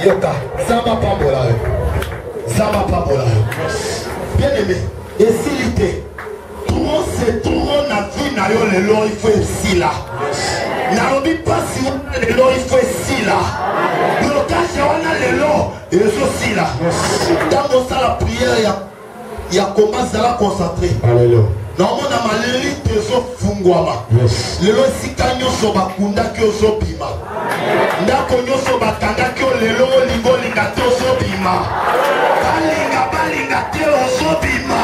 Yoka, Zama Pabola. Zama Pabola. Bien aimé, et s'il était trop, c'est trop, na vie, na yo, le long, il faut ici là. Na obi pas si on a le long, il faut ici là. Le cache, on a le long, et aussi là. Dans mon salle la prière, il y a comment ça va concentrer. Alléluia. Normalement, dans ma liste, ils sont fungwama. Le long, si kanyo soba kunda kyo so bima. Ndako nyo soba kanda kyo le long, lingo linga to so bima. Balinga te o so bima.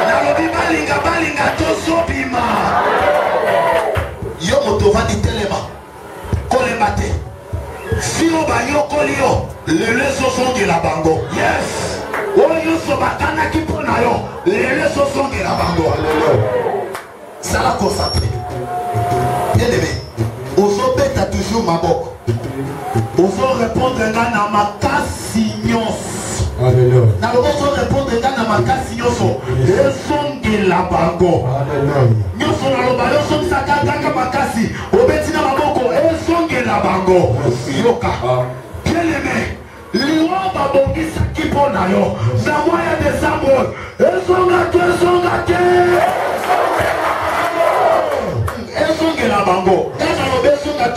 Nalobi balinga to so bima. Yo moto va di telema. Kolema te. Fio ba yo kolio. Le leso son de la bango. Yes. Oyo sobatana qui pour nayo, les leçons sont de la bango. Ça l'a concentré. Bien aimé, Ozo bête a toujours ma boque. Ozo répondre à ma casse-signos. Dans le Ozo répondre à ma casse-signos. Les sons de la bango. Nous sommes dans le ballon, nous sommes à ma casse. Au bétina ma boque, les sons de la bango. Yoka. Bien aimé. Liwa babongisa kipo na yo za moya de Samuel esonge la bango kana lobe songa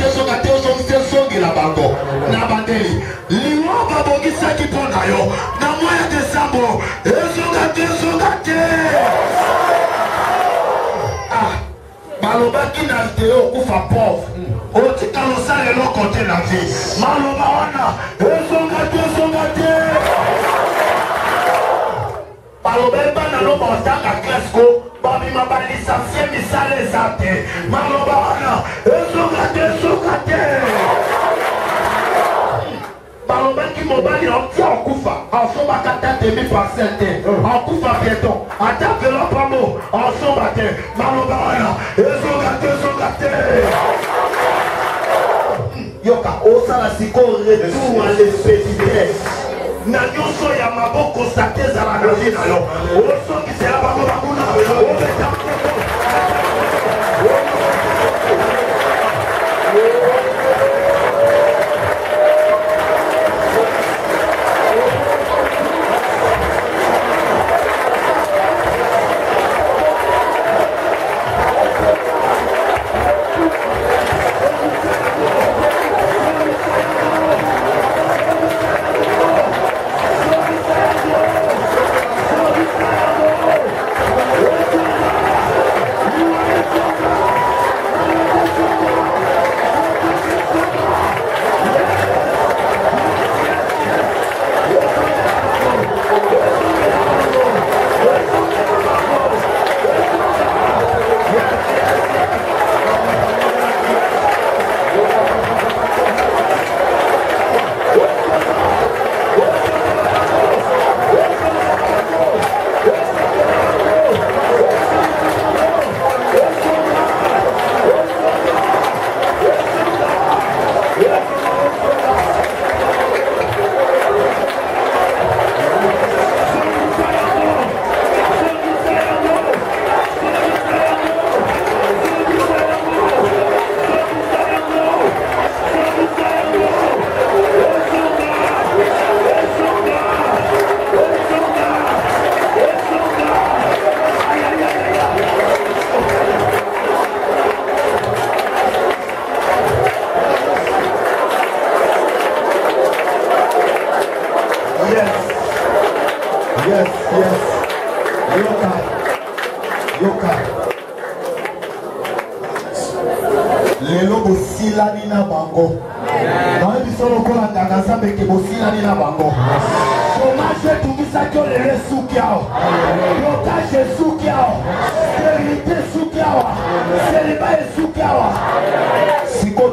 te la bango na bandeli liwa babongisa kipo na yo na moya de Samuel esonga te ah balobaki na teo kufa pauvre otika losale lo côté la vie maloba wana esonga te balobeba na lo botanga classe babima ba licencié misale zate maloba wana esonga te balobaki mobali otia okufa asomaka ta demi parcelle te okufa piéton ata velo pamo asomba te maloba wana esonga te yoka osala siko retour à l'espèce na nyonso ya maboko sate ezala na vie na yo osokisela bango bakuna obeta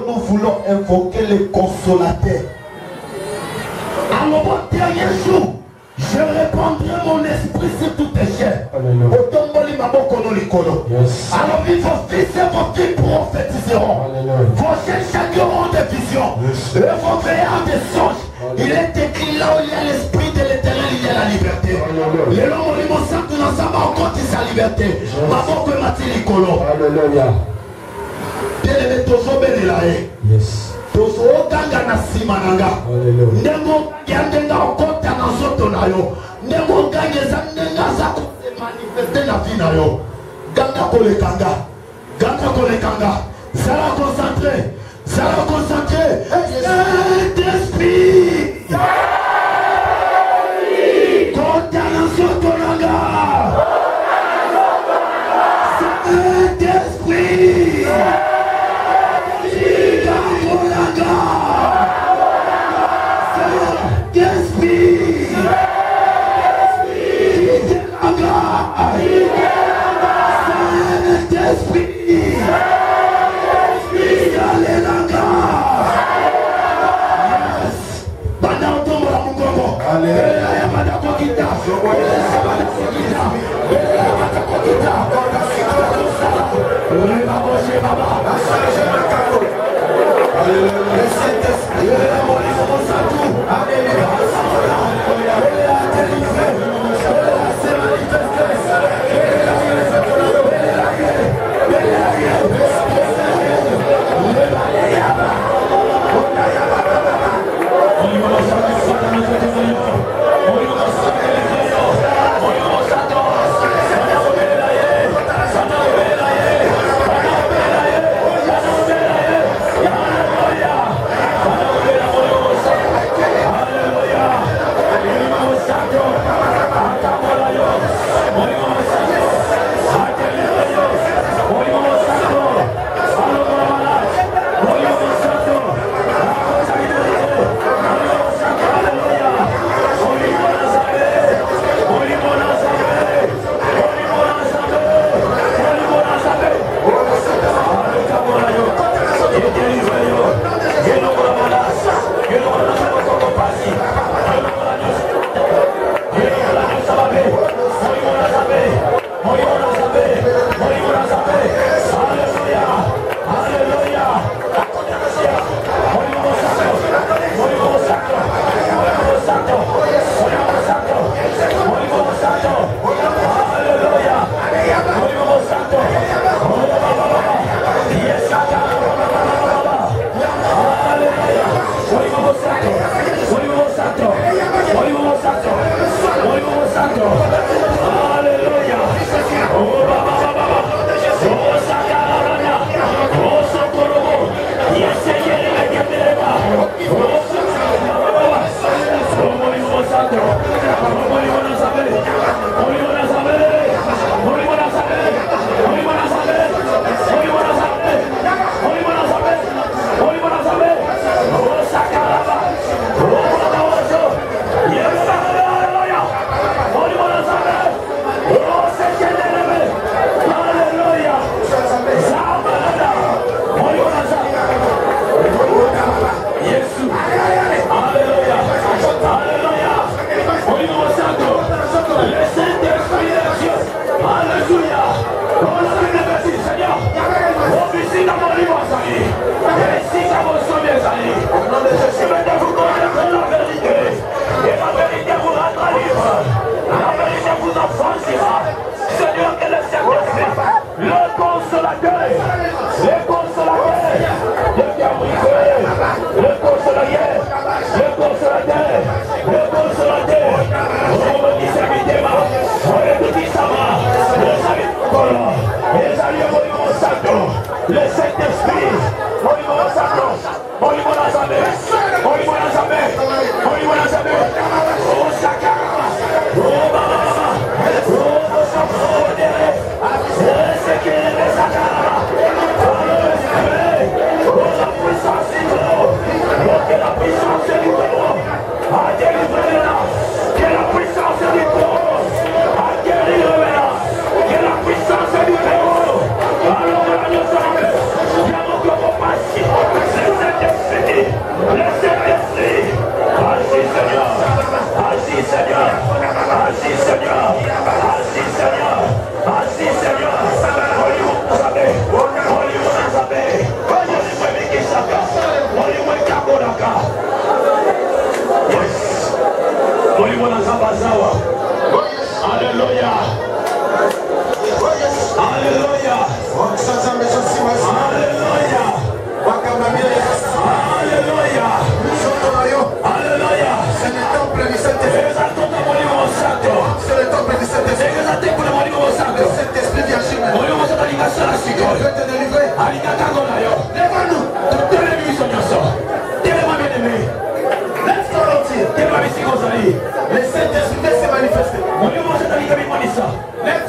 nous voulons invoquer le consolateur. À mon dernier jour, je répandrai mon esprit sur toutes tes chairs. Alors vos fils et vos filles prophétiseront. Vos jeunes chacun auront des visions. Et vos veillards des songes. Il est écrit là où il y a l'esprit de l'éternel, il y a la liberté. Les longs monument saints de l'ensemble encore sa liberté. Maman que Mathilde Colo. Bien aimé, Tozo Benélaé. tozokanga na nsima na nga ndengo ya ndenga okota na nzoto na yo ndengo okanga eza ndenga aza kosemanifeste na vi na yo ganga kolekanga zala concentré Saint-Esprit kota na nzoto na nga Saint-Esprit Allons,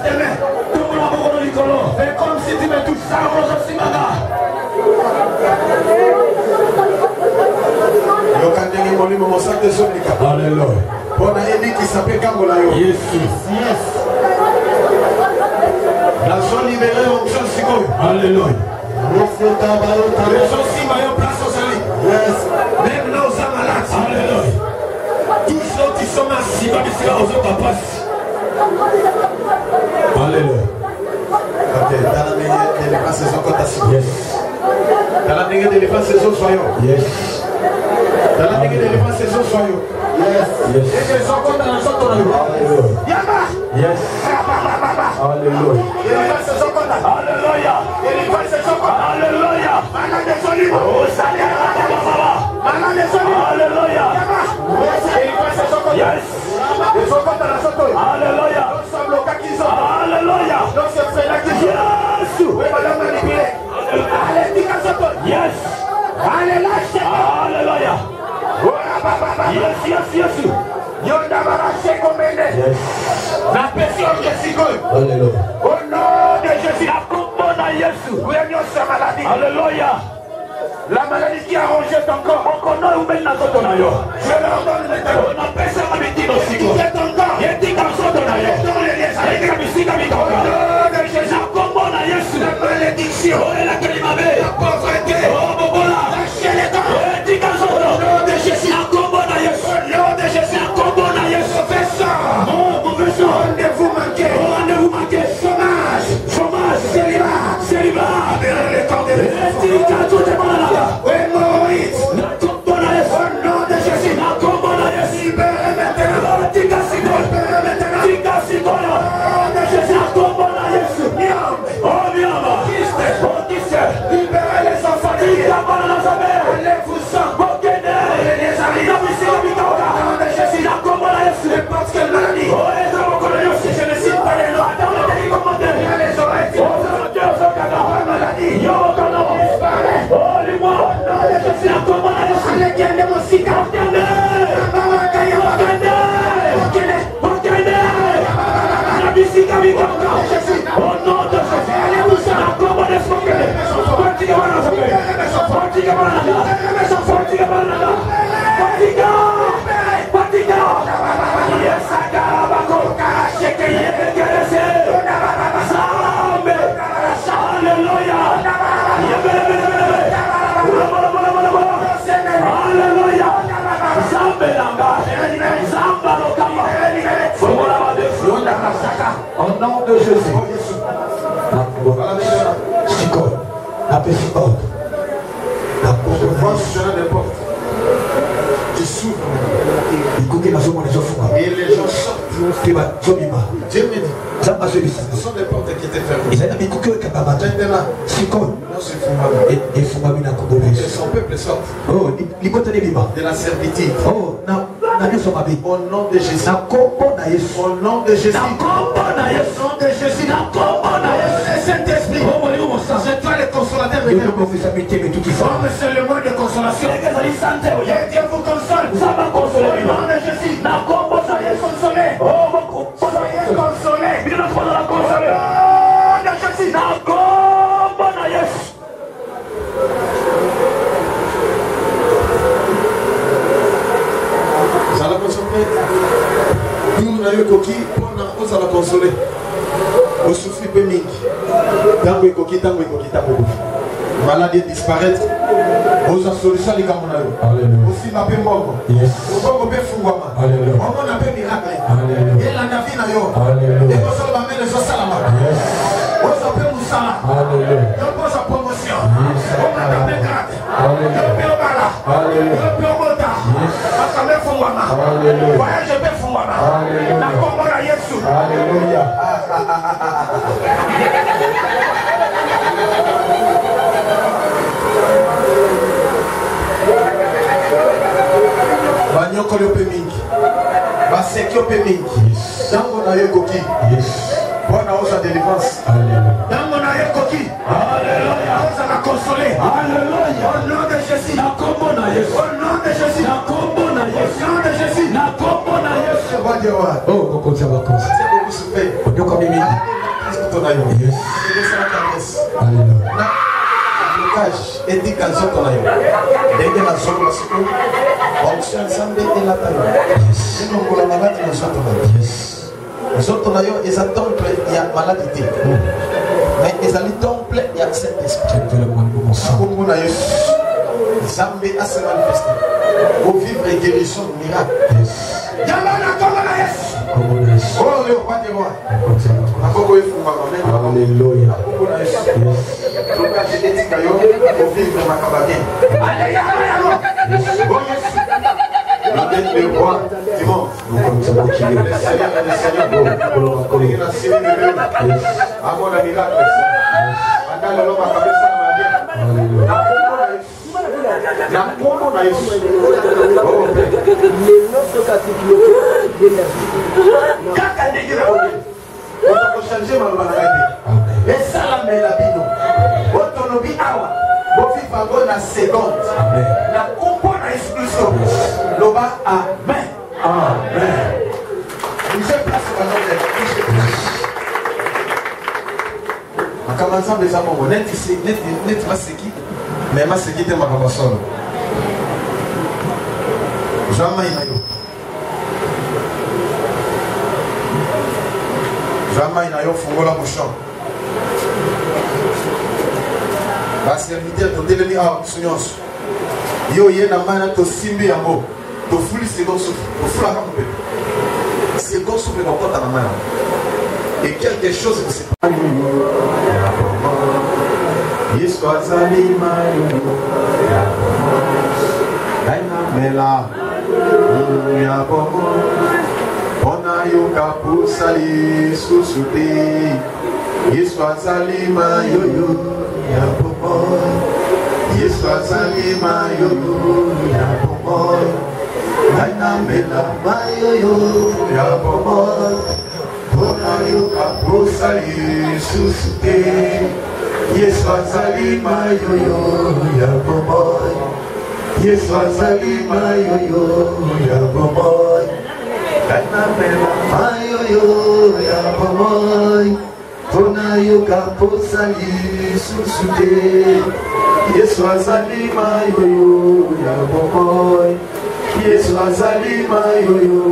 tes mains. Fais comme si tu me touches. Alléluia. Yes. La zone libérée au champ Sikoy. Alléluia. Les gens aussi maillot place au salut. Même nos amalades. Alléluia. Tous ceux qui sont assis, pas d'ici là aux autres passes. Alléluia. Ok, dans la manière de les passer son compte assis. Yes. Dans la manière de les passer son soyons. Yes. Dans la manière de les passer son soyons. Yes. Yes. Et que son compte dans la sorte de Alléluia. Yama. Yes. Alléluia. Il est passé son compte. Alléluia. Il est passé son compte. Alléluia. Malade des solides. Oh, salut. Malade des solides. Alléluia. Yama. Il est passé son compte. Yes. Et son compte dans la sorte. Alléluia. Nous sommes le cas qu'ils ont. Alléluia. Nous sommes faits là qu'ils ont. Yes. Oui, madame manipulée. Allez, dis qu'à sorte. Yes. Allez, lâchez. Alléluia. Yes, yes, yes. Yonda Baraché Komene. Yes. La personne de Sigoy. Alléluia. Au nom de Jésus. La combo na Yesu. Oui, nous sommes maladie. Alléluia. La maladie qui a rongé ton corps. On connaît où même na soto na yo. Je leur donne maintenant. On appelle ça ma métier dans Sigoy. C'est ton corps. Il dit comme soto na yo. Dans les liens. Il dit comme ici comme il tombe. Au nom de Jésus. La combo na Yesu. La malédiction. Oh, la calimabé. La pauvreté. Oh, bobola. Lâchez les dents. Il dit comme soto. Au nom de Jésus. La combo na Yesu. Au nom de Jésus. La combo na Yesu. Fais ça. Oh, professeur. Rendez-vous manqué. Rendez-vous manqué. Chômage. Chômage. Célibat. Célibat. Libérez les corps de l'esprit. Tout est bon là. Hémorroïdes. La combo na Yesu. Au nom de Jésus. La combo na Yesu. Libérez maintenant. Tika Sigoy. Libérez maintenant. Tika Sigoy. Au nom de Jésus. La combo na Yesu. Niam. Oh, Niam. Kiste. Oh, Kiste. Libérez les enfants de Dieu. Tika Bana Zabé. Allez-vous-en. Bokene. Les amis. La puissance de Mikaoda. Au nom de Jésus. La combo na Yesu. N'importe quelle maladie. Oh, les hommes connaissent. Si je ne cite pas les lois. Dans le télécommandé. Il y a les oreilles. Oh, Dieu, ce cadavre. Oh, maladie. Yo, cadavre. Disparaît. Oh, dis-moi. Au nom de Jésus. La combo na Yesu. Allez, qui est de mon sika. Bokene. Bokene. Bokene. Bokene. La puissance de Mikaoda. Au nom de Jésus. Allez-vous-en. La combo na Yesu. Fortiga Bana Zabé. Fortiga Bana Zabé. Fortiga Bana Zabé. Fortiga. Fortiga. Yes, I got a coca. Shake it, get it, Zambe. Hallelujah. Hallelujah. Zambe langa. Zamba lokama. Au nom de Jésus. Sikoy. Appelle Sikoy. Je vois sur des portes. Tu s'ouvres. Et les gens sortent. Dieu me dit. Ce sont des portes qui étaient fermées. Maintenant, et son peuple sort de la servitude. Au nom de Jésus. Au nom de Jésus. Au nom de Jésus. Saint-Esprit. C'est toi le consolateur. C'est le mot de consolation. Et Dieu vous console. Au nom de Jésus. Soyez consolés. Soyez consolés. Au nom de Jésus. Ça la consoler. Nous n'avons coquille pour nous la consoler. Au souffle pénible. Tango et coquille, tango et coquille, tango. Maladie disparaître. Aux solutions les Camerounais. Aussi ma paix mort. Yes. Au bon paix fouama. Alléluia. On a paix miracle. Alléluia. Et la navi na yo. Alléluia. Et on va mettre les salama. Yes. On s'appelle Moussala. Alléluia. On pose la promotion. On a tapé grade. Alléluia. On peut bala. Alléluia. On peut mota. Yes. On s'appelle fouama. Alléluia. Voyage paix fouama. Alléluia. La combo na Yesu. Alléluia. Banyoko le mingi, baseki ope mingi. Tango na yo koki. Bona osa délivrance. Tango na yo koki. Alléluia. Osa la consoler. Alléluia. Au nom de Jésus. Na kombo na Yesu. Au nom de Jésus. Na kombo na Yesu. Au nom de Jésus. Na kombo na Yesu. Oh, on continue à yoka mimi tona yo yes alléluia blocage etika nzoto na yo ndenge na nzoto la siko onction nzambe elata yo enongola maladi na nzoto na yo nzoto na yo eza temple ya maladi te mais ezali temple ya saint esprit kombo na yo nzambe ase manifeste ovivre guérison miracle yamana kombo na yesu oh le roi des rois akoko efunga alléluia kombo na yesu blocage etika yo ovivre makaba bien le roi du monde le Seigneur des Seigneurs il a signé le avant la miracle anda lelo makabesa na bien na kombo na yesu kaka ndenge na changer ma malade et ça la melabino autonomie awa bofifa go na seconde na kombo na exclusion loba amen amen je place ma nom makama nzambe eza mongo neti maseki me maseki te makama solo zwa mai na yo zwa mai na yo fungola bouchon baserviteur totelemi awa biso nyonso yo ye na mai na tosimbi yango tofuli second souffle tofulaka mopepe second souffle nakota na mai yango et quelque chose que c'est pas yesu azali mayo mela ya bomo mpona yoka pusa lisusu te yesu azali mayoyo ya bomo yesu azali mayoyo ya bomo ngai namela mayoyo ya bomo mpona yoka pusa lisusu te yesu azali mayoyo ya bomo yesu azali mayoyo ya bomo ngai namela mayoyo ya bomo mpona yoka pusa lisusu te yesu azali mayoyo ya bomo yesu azali mayoyo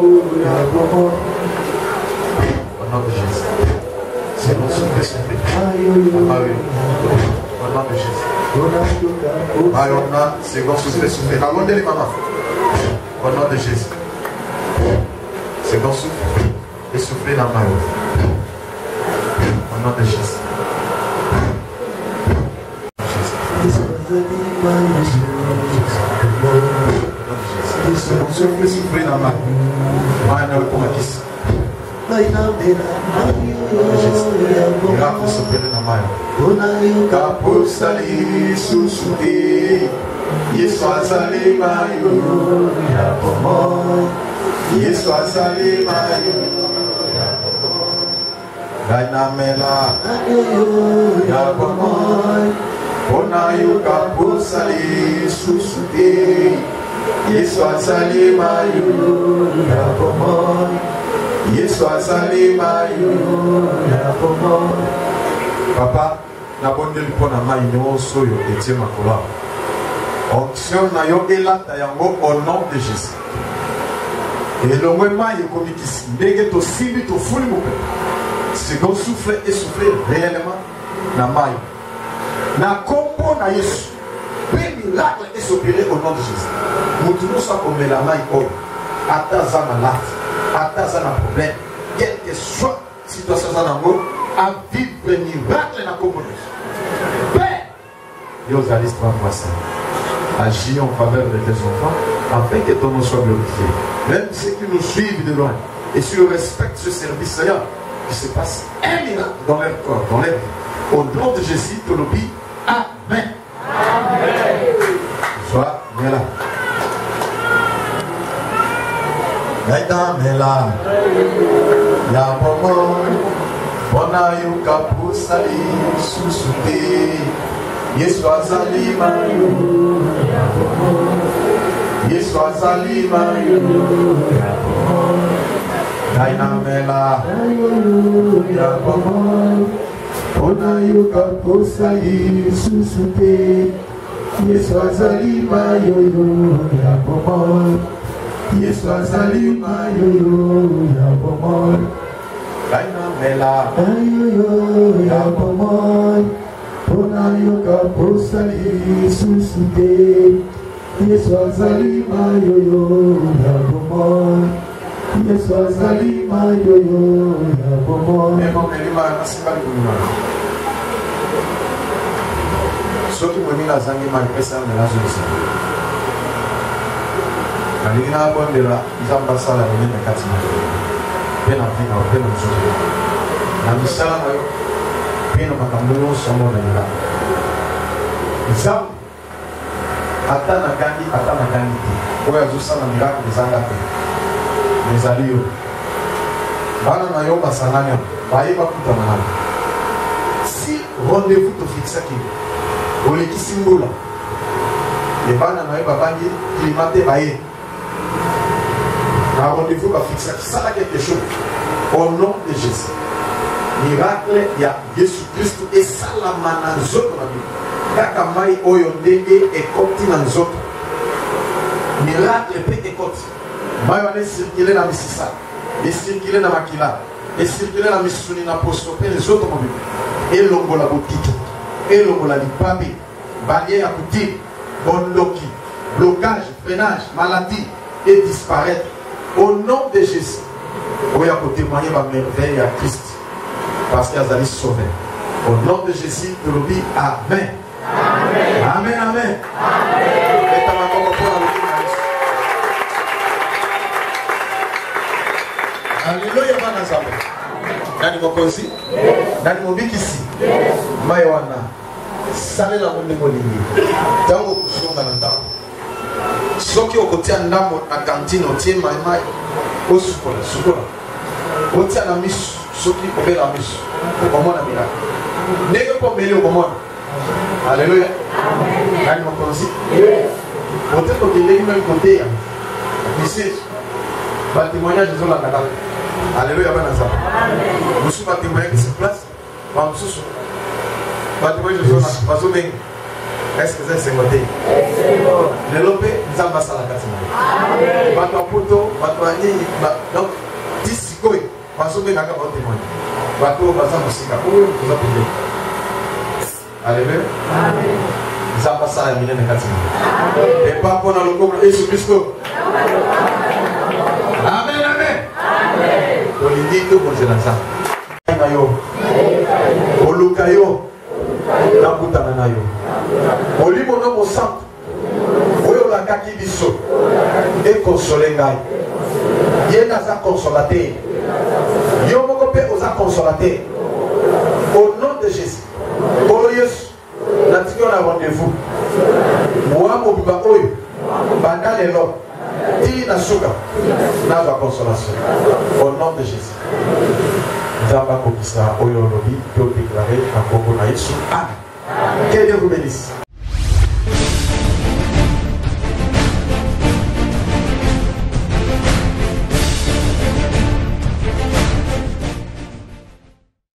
ya bomo. Au nom de Jésus, c'est mon souffle soufflé. Au nom de Jésus. Ayona, second souffle soufflé. Ralondez les mamans. Au nom de Jésus. Second souffle et soufflé dans ma main. Au nom de Jésus. Second souffle soufflé dans ma main. Miracle s'opérer dans ma main. Kapusali susuti Yesu azali mayo ya bomo Yesu azali mayo ya bomo Dainamela ya bomo Ona yo kapusali susuti Yesu azali mayo ya bomo Yesu azali mayo ya bomo. Papa, nabondeli mpona mai nyonso oyo etie makolo. Onction na yo elata yango au nom de Jésus. Elongwe mai ekomikisi ndenge tosimbi tofuli mopepe. Second souffle essoufflé réellement na mai. Na kombo na Yesu. Pe miracle est opéré au nom de Jésus. Mutu nyonso akomela mai oyo ata aza malade. Ataza na problème, quelle que soit situation zanango, à vivre miracle na communauté. Père, Dieu allez se prendre ça. Agis en faveur de tes enfants, afin que ton nom soit glorifié. Même ceux qui nous suivent de loin, et si nous respectent ce service-là, qu'il se passe un miracle dans leur corps, dans leur vie. Au nom de Jésus, tu le dis, Amen. Amen. Sois bien là. Dainamela ya bomo Bona yuka pusali susuti Yesu azali mayo ya bomo Yesu azali mayo ya bomo Dainamela ya bomoi Ona yuka kosa Yesusute Yesu azali mayoyo ya bomoi Yesu azali mayoyo ya bomoi Dainamela mayoyo ya bomoi Ona yuka kosa Yesusute Yesu azali mayoyo ya bomoi Yesu azali mayoyo ya bomoi. Memo melima nasimba kumima. Soki mwemina zangi maipesa melazo nisa. Nalingina abondela izamba sala mwemina kati na pena pena mzuri. Na misala mayo pena makamuno somo na nila. Izam atana gani oya zusa na miracle zanga pe. Mezalio bana na yo basananya bayiba kutana si rendez-vous to fixa ki oleki simbola les bana na yo babangi climate baye na rendez-vous ba fixa ki sala quelque chose au nom de Jésus miracle ya Yesu Christ et salama na nzoto na bible kaka mai oyo ndenge ekoti na nzoto miracle pe ekoti mayo ane circulé na misisa et circulé na makila et circulé na misuni na posto pe les autres mobiles et longola botiki et longola lipabi barrière à coutir bondoki blocage freinage maladie et disparaître au nom de Jésus oui à témoigner ma merveille à Christ parce qu'il a sauvé au nom de Jésus je le dis amen amen amen amen Alléluia bana zabe. Nani mokozi? Nani mobikisi? Mayo wana. Salela munde molingi. Tango kushonga na ndako. Soki okotia ndamo na kantine otie mai osukola. Otia na misu, soki obela misu. Okomona miracle. Nege po mbele okomona. Alléluia. Amen. Nani mokozi? Yes. Oteko keleki même côté ya. Message. Ba témoignage de la Kataka. Alléluia, Banasa. Nous sommes à témoigner qui se place. Est-ce que c'est voté? Le lopé, nous avons passé à la Katina. Bato Poto, Bato Ani, donc, 10 Sikoi, Baso Benaka va témoigner. Bato Baza Moussika, où vous appelez? Alléluia. Nous avons passé à la Mine de Katina. Et pas pour le logo de Jésus Christ. Amen, amen. Amen. Olindito konzelasa. Nayo. Olukayo. Nakutana nayo. Olimo no mosanto. Oyo la kaki biso. E consoler ngai. Yena za consolateur. Yo moko pe oza consolateur. Au nom de Jésus. Olo Yesu. Natiko na rendez-vous. Moi mo biba oyo. Banda lelo. Dis na suga, na la consolation. Au nom de Jésus. Nous avons compris ça. Oyo lobi, tout déclaré à Congo na Yesu. Amen. Que Dieu vous bénisse.